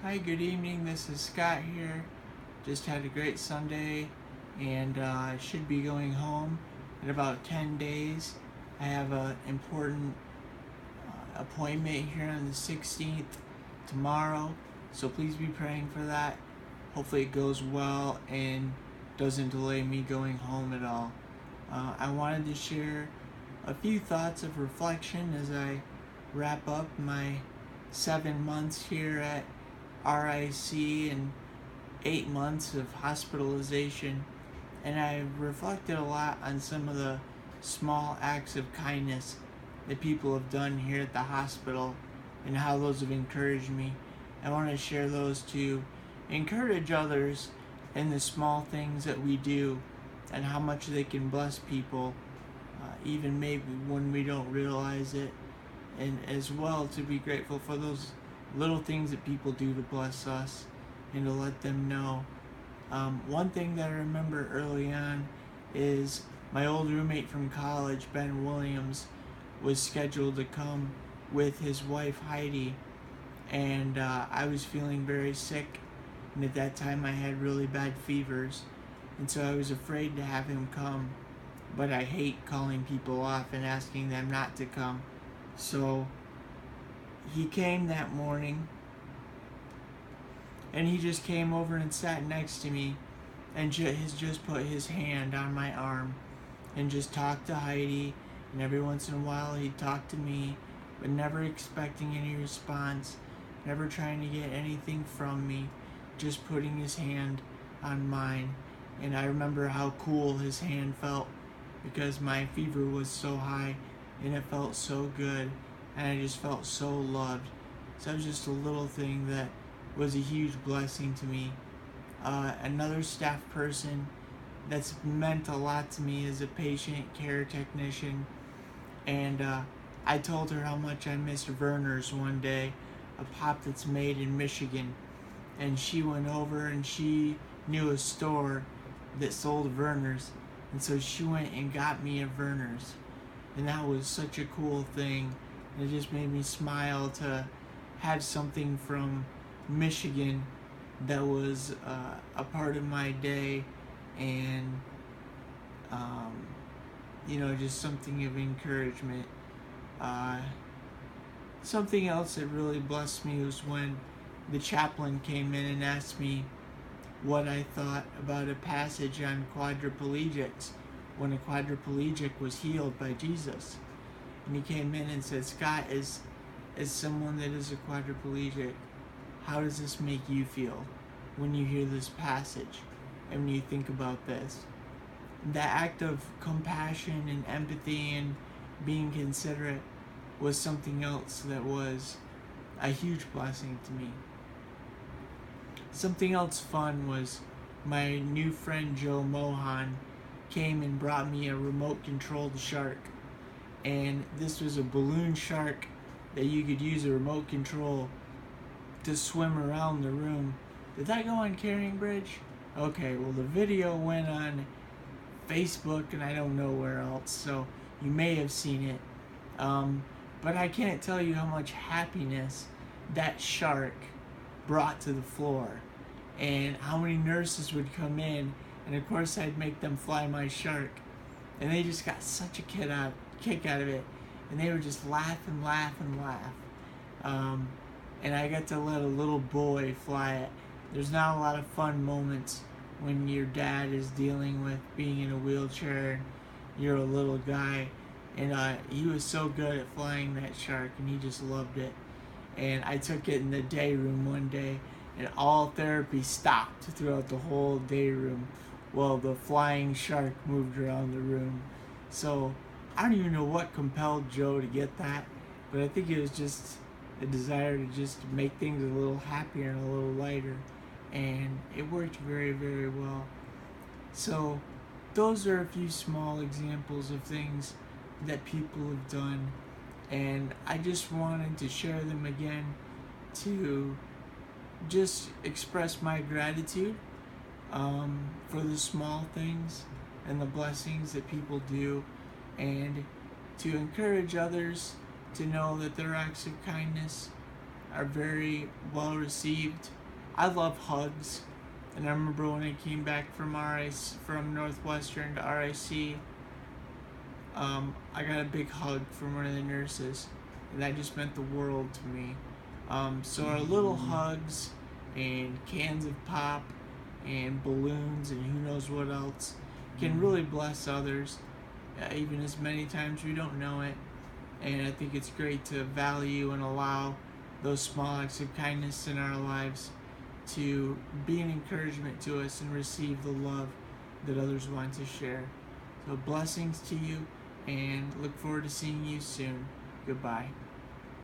Hi, good evening. This is Scott here. Just had a great Sunday and I should be going home in about 10 days. I have an important appointment here on the 16th tomorrow, so please be praying for that. Hopefully, it goes well and doesn't delay me going home at all. I wanted to share a few thoughts of reflection as I wrap up my 7 months here at RIC and 8 months of hospitalization, and I reflected a lot on some of the small acts of kindness that people have done here at the hospital and how those have encouraged me. I want to share those to encourage others in the small things that we do and how much they can bless people, even maybe when we don't realize it, and as well to be grateful for those little things that people do to bless us and to let them know. One thing that I remember early on is my old roommate from college, Ben Williams, was scheduled to come with his wife Heidi, and I was feeling very sick, and at that time I had really bad fevers, and so I was afraid to have him come, but I hate calling people off and asking them not to come. So he came that morning, and he just came over and sat next to me and has just put his hand on my arm and just talked to Heidi, and every once in a while he'd talk to me, but never expecting any response, never trying to get anything from me, just putting his hand on mine. And I remember how cool his hand felt because my fever was so high and it felt so good, and I just felt so loved. So it was just a little thing that was a huge blessing to me. Another staff person that's meant a lot to me is a patient care technician, and I told her how much I missed Verner's one day, a pop that's made in Michigan, and she went over and she knew a store that sold Verner's, and so she went and got me a Verner's, and that was such a cool thing. It just made me smile to have something from Michigan that was a part of my day, and just something of encouragement. Uh, Something else that really blessed me was when the chaplain came in and asked me what I thought about a passage on quadriplegics when a quadriplegic was healed by Jesus. And he came in and said, Scott, as someone that is a quadriplegic, how does this make you feel when you hear this passage and when you think about this? The act of compassion and empathy and being considerate was something else that was a huge blessing to me. Something else fun was my new friend Joe Mohan came and brought me a remote controlled shark. And this was a balloon shark that you could use a remote control to swim around the room. Did that go on Carrying Bridge? Okay, well the video went on Facebook and I don't know where else, so you may have seen it. But I can't tell you how much happiness that shark brought to the floor, and how many nurses would come in, and of course I'd make them fly my shark, and they just got such a kick out of it, and they would just laugh and laugh and laugh. And I got to let a little boy fly it. There's not a lot of fun moments when your dad is dealing with being in a wheelchair and you're a little guy, and he was so good at flying that shark, and he just loved it. And I took it in the day room one day, and all therapy stopped throughout the whole day room while the flying shark moved around the room. So I don't even know what compelled Joe to get that, but I think it was just a desire to just make things a little happier and a little lighter, and it worked very, very well. So those are a few small examples of things that people have done, and I just wanted to share them again to just express my gratitude for the small things and the blessings that people do, and to encourage others to know that their acts of kindness are very well received. I love hugs, and I remember when I came back from from Northwestern to RIC, I got a big hug from one of the nurses, and that just meant the world to me. So our little hugs and cans of pop and balloons and who knows what else can really bless others, even as many times we don't know it. And I think it's great to value and allow those small acts of kindness in our lives to be an encouragement to us and receive the love that others want to share. So blessings to you, and look forward to seeing you soon. Goodbye.